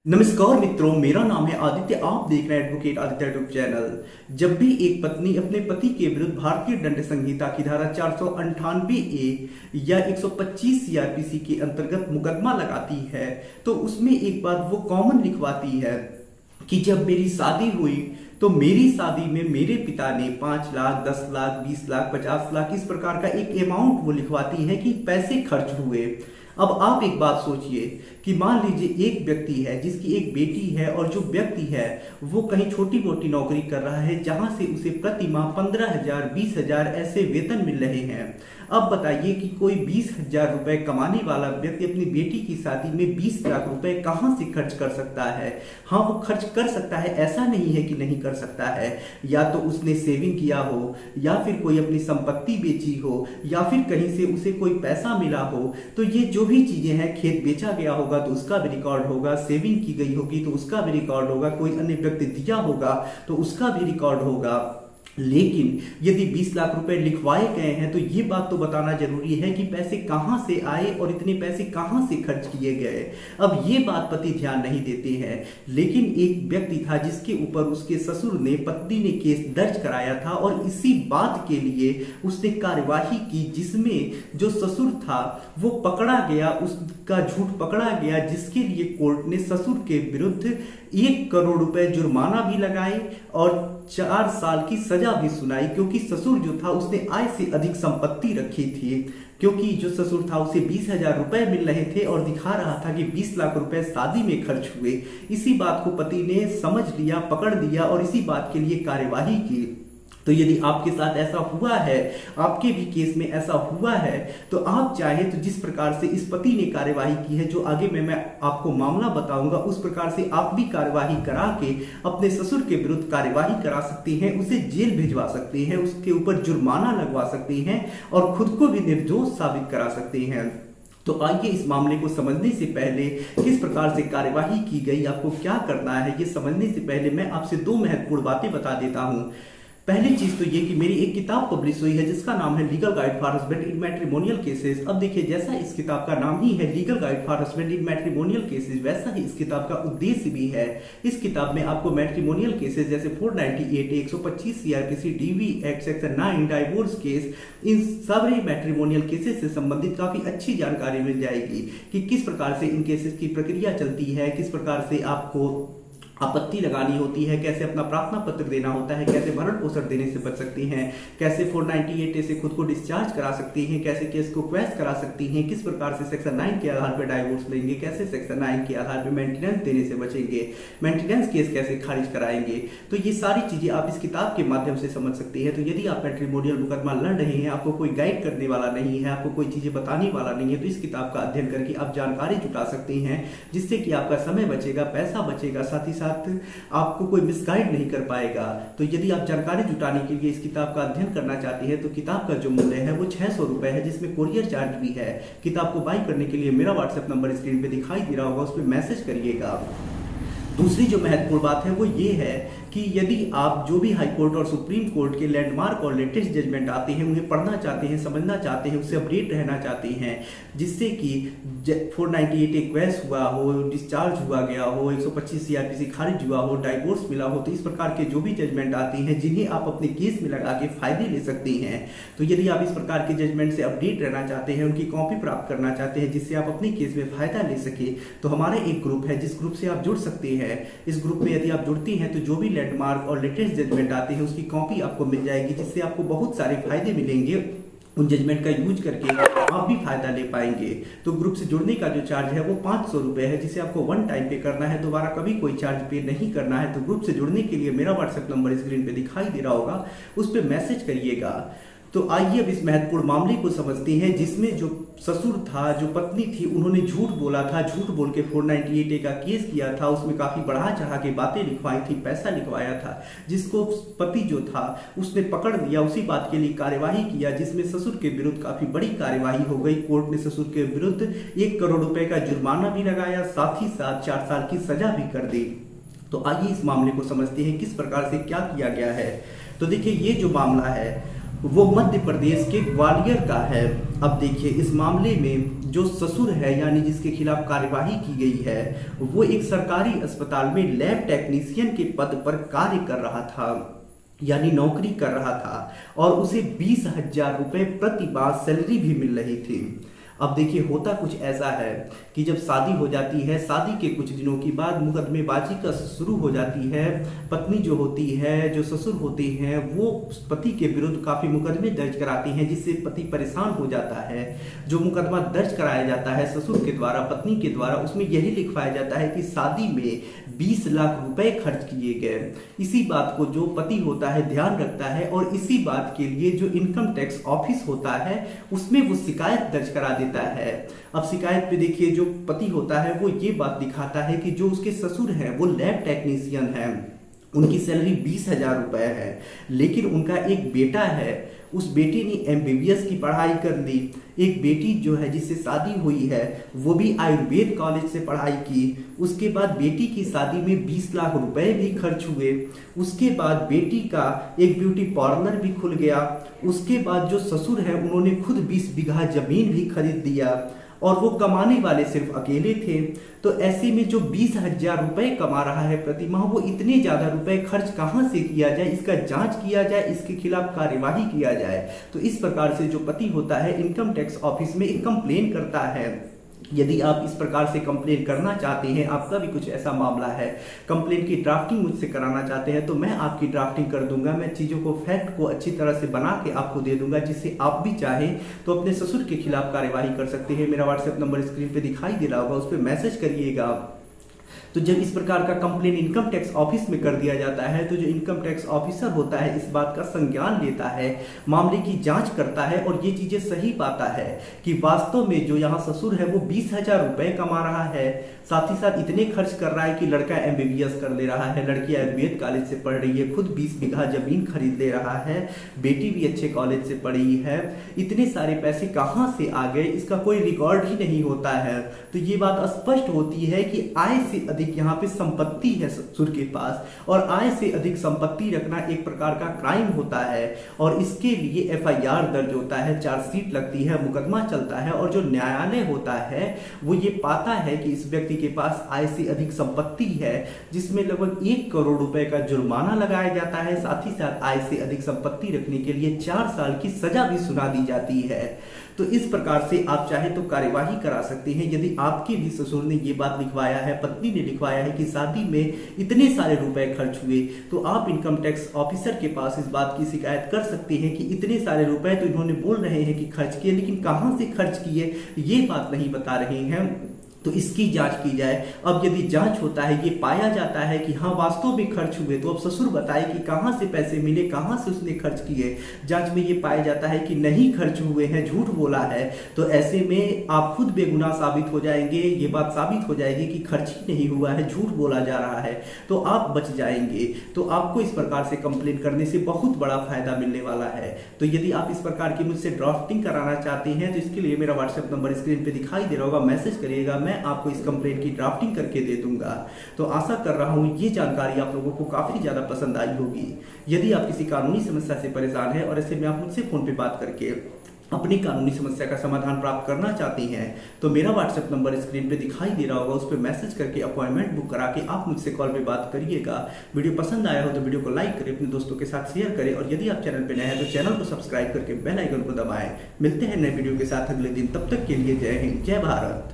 नमस्कार मित्रों, मेरा नाम है आदित्य। आप देख रहे हैं एडवोकेट आदित्य यूट्यूब चैनल। जब भी एक पत्नी अपने पति के विरुद्ध भारतीय दंड संहिता की धारा 498A या 125 सीआरपीसी के अंतर्गत मुकदमा लगाती है तो उसमें एक बात वो कॉमन लिखवाती है कि जब मेरी शादी हुई तो मेरी शादी में मेरे पिता ने 5 लाख, 10 लाख, 20 लाख, 50 लाख इस प्रकार का एक अमाउंट वो लिखवाती है कि पैसे खर्च हुए। अब आप एक बात सोचिए कि मान लीजिए एक व्यक्ति है जिसकी एक बेटी है और जो व्यक्ति है वो कहीं छोटी मोटी नौकरी कर रहा है जहां से उसे प्रति माह 15,000, 20,000 ऐसे वेतन मिल रहे हैं। अब बताइए कि कोई 20,000 रुपए कमाने वाला व्यक्ति अपनी बेटी की शादी में 20 लाख रुपए कहां से खर्च कर सकता है? हाँ, वो खर्च कर सकता है, ऐसा नहीं है कि नहीं कर सकता है। या तो उसने सेविंग किया हो, या फिर कोई अपनी संपत्ति बेची हो, या फिर कहीं से उसे कोई पैसा मिला हो। तो ये जो भी चीजें हैं, खेत बेचा गया होगा तो उसका भी रिकॉर्ड होगा, सेविंग की गई होगी तो उसका भी रिकॉर्ड होगा, कोई अन्य व्यक्ति दिया होगा तो उसका भी रिकॉर्ड होगा। लेकिन यदि 20 लाख रुपए लिखवाए गए हैं तो ये बात तो बताना जरूरी है कि पैसे कहां से आए और इतने पैसे कहां से खर्च किए गए। अब ये बात पति ध्यान नहीं देते हैं, लेकिन एक व्यक्ति था जिसके ऊपर उसके ससुर ने, पत्नी ने केस दर्ज कराया था और इसी बात के लिए उसने कार्यवाही की जिसमें जो ससुर था वो पकड़ा गया, उसका झूठ पकड़ा गया, जिसके लिए कोर्ट ने ससुर के विरुद्ध 1 करोड़ रुपए जुर्माना भी लगाए और 4 साल की सजा भी सुनाई। क्योंकि ससुर जो था उसने आय से अधिक संपत्ति रखी थी, क्योंकि जो ससुर था उसे 20,000 रुपए मिल रहे थे और दिखा रहा था कि 20 लाख रुपए शादी में खर्च हुए। इसी बात को पति ने समझ लिया, पकड़ लिया और इसी बात के लिए कार्यवाही की। तो यदि आपके साथ ऐसा हुआ है, आपके भी केस में ऐसा हुआ है, तो आप चाहे तो जिस प्रकार से इस पति ने कार्यवाही की है, जो आगे मैं आपको मामला बताऊंगा, उस प्रकार से आप भी कार्यवाही करा के अपने ससुर के विरुद्ध कार्यवाही करा सकते हैं, उसे जेल भिजवा सकते हैं, उसके ऊपर जुर्माना लगवा सकते हैं और खुद को भी निर्दोष साबित करा सकते हैं। तो आइए इस मामले को समझने से पहले किस प्रकार से कार्यवाही की गई, आपको क्या करना है, ये समझने से पहले मैं आपसे 2 महत्वपूर्ण बातें बता देता हूं। पहली चीज तो ये कि मेरी एक किताब पब्लिश हुई है जिसका नाम है legal guide for husband in matrimonial cases. अब देखिए, जैसा इस किताब का नाम ही है legal guide for husband in matrimonial cases, वैसा ही इस किताब का उद्देश्य भी है। इस किताब में आपको मैट्रिमोनियल केसेस जैसे 498, 125 CrPC, DV act section 9, divorce case, इन सभी मैट्रिमोनियल केसेस से संबंधित काफी अच्छी जानकारी मिल जाएगी कि किस प्रकार से इन केसेस की प्रक्रिया चलती है, किस प्रकार से आपको आपत्ति लगानी होती है, कैसे अपना प्रार्थना पत्र देना होता है, कैसे भरण पोषण देने से बच सकती हैं, कैसे 498 से खुद को डिस्चार्ज करा सकती हैं, कैसे केस को क्वैश करा सकती हैं, किस प्रकार से सेक्शन 9 के आधार पर डाइवोर्स लेंगे, कैसे सेक्शन 9 के आधार पर मेंटेनेंस देने से बचेंगे, मेंटेनेंस केस कैसे खारिज कराएंगे। तो ये सारी चीजें आप इस किताब के माध्यम से समझ सकते हैं। तो यदि आप मैट्रिमोनियल मुकदमा लड़ रहे हैं, आपको कोई गाइड करने वाला नहीं है, आपको कोई चीजें बताने वाला नहीं है, तो इस किताब का अध्ययन करके आप जानकारी जुटा सकते हैं, जिससे कि आपका समय बचेगा, पैसा बचेगा, साथ ही साथ आपको कोई मिसगाइड नहीं कर पाएगा। तो यदि आप जानकारी जुटाने के लिए इस किताब का अध्ययन करना चाहते हैं तो किताब का जो मूल्य है वो 600 रुपए है, जिसमें कोरियर चार्ज भी है। किताब को बाय करने के लिए मेरा व्हाट्सएप नंबर स्क्रीन पे दिखाई दे रहा होगा, उस पर मैसेज करिएगा। दूसरी जो महत्वपूर्ण बात है वो ये है कि यदि आप जो भी हाई कोर्ट और सुप्रीम कोर्ट के लैंडमार्क और लेटेस्ट जजमेंट आते हैं उन्हें पढ़ना चाहते हैं, समझना चाहते हैं, उससे अपडेट रहना चाहते हैं, जिससे कि 498 क्वैश हुआ हो, डिस्चार्ज हुआ गया हो, 125 सीआरपीसी खारिज हुआ हो, डाइवोर्स मिला हो, तो इस प्रकार के जो भी जजमेंट आते हैं जिन्हें आप अपने केस में लगा के फायदे ले सकते हैं। तो यदि आप इस प्रकार के जजमेंट से अपडेट रहना चाहते हैं, उनकी कॉपी प्राप्त करना चाहते हैं जिससे आप अपने केस में फायदा ले सके, तो हमारे एक ग्रुप है जिस ग्रुप से आप जुड़ सकते हैं। इस ग्रुप में यदि आप जुड़ती हैं तो जो भी लैंडमार्क और लेटेस्ट जजमेंट आते हैं उसकी कॉपी आपको मिल जाएगी, जिससे आपको बहुत सारे फायदे मिलेंगे। उन जजमेंट का यूज करके आप भी फायदा ले पाएंगे। तो ग्रुप से जुड़ने का जो चार्ज है वो 500 रुपए है, जिसे आपको 1 टाइम पे करना है, दोबारा कभी कोई चार्ज पे नहीं करना है। तो ग्रुप से जुड़ने के लिए मेरा व्हाट्सएप नंबर स्क्रीन पे दिखाई दे रहा होगा, उस पर मैसेज करिएगा। तो आइए अब इस महत्वपूर्ण मामले को समझते हैं, जिसमें जो ससुर था, जो पत्नी थी, उन्होंने झूठ बोला था, झूठ बोल के 498 का केस किया था, उसमें काफी बढ़ा चढ़ा के बातें लिखवाई थी, पैसा लिखवाया था, जिसको पति जो था उसने पकड़ लिया, उसी बात के लिए कार्यवाही किया, जिसमें ससुर के विरुद्ध काफी बड़ी कार्यवाही हो गई। कोर्ट ने ससुर के विरुद्ध 1 करोड़ रुपए का जुर्माना भी लगाया, साथ ही साथ 4 साल की सजा भी कर दी। तो आइए इस मामले को समझते हैं किस प्रकार से क्या किया गया है। तो देखिए, ये जो मामला है वो मध्य प्रदेश के ग्वालियर का है। अब देखिए, इस मामले में जो ससुर है यानी जिसके खिलाफ कार्यवाही की गई है, वो एक सरकारी अस्पताल में लैब टेक्नीशियन के पद पर कार्य कर रहा था, यानी नौकरी कर रहा था, और उसे 20,000 रुपए प्रति माह सैलरी भी मिल रही थी। अब देखिए, होता कुछ ऐसा है कि जब शादी हो जाती है, शादी के कुछ दिनों के बाद मुकदमेबाजी का शुरू हो जाती है। पत्नी जो होती है, जो ससुर होते हैं, वो पति के विरुद्ध काफी मुकदमे दर्ज कराती हैं, जिससे पति परेशान हो जाता है। जो मुकदमा दर्ज कराया जाता है ससुर के द्वारा, पत्नी के द्वारा, उसमें यही लिखवाया जाता है कि शादी में 20 लाख रुपए खर्च किए गए। इसी बात को जो पति होता है ध्यान रखता है, और इसी बात के लिए जो इनकम टैक्स ऑफिस होता है उसमें वो शिकायत दर्ज करा देता है। अब शिकायत पे देखिए, जो पति होता है वो ये बात दिखाता है कि जो उसके ससुर हैं वो लैब टेक्नीशियन हैं, उनकी सैलरी 20,000 रुपए है, लेकिन उनका एक बेटा है, उस बेटी ने MBBS की पढ़ाई कर ली। एक बेटी जो है जिससे शादी हुई है वो भी आयुर्वेद कॉलेज से पढ़ाई की। उसके बाद बेटी की शादी में 20 लाख रुपए भी खर्च हुए। उसके बाद बेटी का एक ब्यूटी पार्लर भी खुल गया। उसके बाद जो ससुर है उन्होंने खुद 20 बीघा जमीन भी खरीद दिया, और वो कमाने वाले सिर्फ अकेले थे। तो ऐसे में जो 20,000 रुपए कमा रहा है प्रति माह, वो इतने ज्यादा रुपए खर्च कहां से किया जाए, इसका जांच किया जाए, इसके खिलाफ कार्यवाही किया जाए। तो इस प्रकार से जो पति होता है इनकम टैक्स ऑफिस में एक कंप्लेन करता है। यदि आप इस प्रकार से कंप्लेन करना चाहते हैं, आपका भी कुछ ऐसा मामला है, कंप्लेन की ड्राफ्टिंग मुझसे कराना चाहते हैं, तो मैं आपकी ड्राफ्टिंग कर दूंगा। मैं चीज़ों को, फैक्ट को अच्छी तरह से बना के आपको दे दूंगा, जिससे आप भी चाहें तो अपने ससुर के खिलाफ कार्यवाही कर सकते हैं। मेरा व्हाट्सएप नंबर स्क्रीन पे दिखाई दे रहा होगा, उस पर मैसेज करिएगा। तो जब इस प्रकार का कंप्लेन इनकम टैक्स ऑफिस में कर दिया जाता है, तो जो इनकम टैक्स ऑफिसर होता है इस बात का संज्ञान लेता है, मामले की जांच करता है, और ये चीजें सही पाता है कि वास्तव में जो यहाँ ससुर है वो 20,000 रुपए कमा रहा है, साथ ही साथ इतने खर्च कर रहा है कि लड़का MBBS कर ले रहा है, लड़की आयुर्वेद कॉलेज से पढ़ रही है, खुद 20 बीघा जमीन खरीद ले रहा है, बेटी भी अच्छे कॉलेज से पढ़ी है। इतने सारे पैसे कहाँ से आ गए, इसका कोई रिकॉर्ड ही नहीं होता है। तो ये बात स्पष्ट होती है कि आय से अधिक यहाँ पे संपत्ति है ससुर के पास, और आय से अधिक संपत्ति रखना एक प्रकार का क्राइम होता है, और इसके लिए FIR दर्ज होता है, चार्जशीट लगती है, मुकदमा चलता है, और जो न्यायालय होता है वो ये पाता है कि इस व्यक्ति के पास आय से अधिक संपत्ति है, जिसमें लगभग 1 करोड़ रुपए का जुर्माना लगाया जाता है। साथ ही साथ आय से अधिक संपत्ति रखने के लिए 4 साल की सजा भी सुना दी जाती है। तो इस प्रकार से आप चाहे तो कार्यवाही करा सकते हैं। यदि आपके भी ससुर ने ये बात लिखवाया है, पत्नी ने लिखवाया है कि शादी में इतने सारे रुपए खर्च हुए, तो आप इनकम टैक्स ऑफिसर के पास इस बात की शिकायत कर सकते हैं कि इतने सारे रुपए तो इन्होंने बोल रहे हैं कि खर्च किए, लेकिन कहां से खर्च किए ये बात नहीं बता रहे हैं। तो इसकी जांच की जाए। अब यदि जांच होता है, ये पाया जाता है कि हाँ वास्तव में खर्च हुए, तो अब ससुर बताए कि कहां से पैसे मिले, कहां से उसने खर्च किए। जांच में ये पाया जाता है कि नहीं खर्च हुए हैं, झूठ बोला है, तो ऐसे में आप खुद बेगुनाह साबित हो जाएंगे। ये बात साबित हो जाएगी कि खर्च ही नहीं हुआ है, झूठ बोला जा रहा है, तो आप बच जाएंगे। तो आपको इस प्रकार से कंप्लेन करने से बहुत बड़ा फायदा मिलने वाला है। तो यदि आप इस प्रकार की मुझसे ड्राफ्टिंग कराना चाहते हैं, तो इसके लिए मेरा व्हाट्सएप नंबर स्क्रीन पे दिखाई दे रहा होगा, मैसेज करिएगा, मैं आपको इस कंप्लेंट की ड्राफ्टिंग करके दे दूंगा। तो आशा कर रहा हूं ये जानकारी आप लोगों को काफी ज्यादा पसंद आई होगी। यदि आप किसी कानूनी समस्या से परेशान है और ऐसे में आप मुझसे फोन पे बात करके अपनी कानूनी समस्या का समाधान प्राप्त करना चाहती हैं, तो मेरा व्हाट्सएप नंबर स्क्रीन पे दिखाई दे रहा होगा, उस पर मैसेज करके अपॉइंटमेंट बुक करा के आप मुझसे कॉल पे बात करिएगा। वीडियो पसंद आया हो तो वीडियो को लाइक करें, अपने दोस्तों के साथ शेयर करें, और यदि आप चैनल पे नए हैं तो चैनल को सब्सक्राइब करके बेल आइकन को दबाएं। मिलते हैं नए वीडियो के साथ अगले दिन, तब तक के लिए जय हिंद, जय भारत।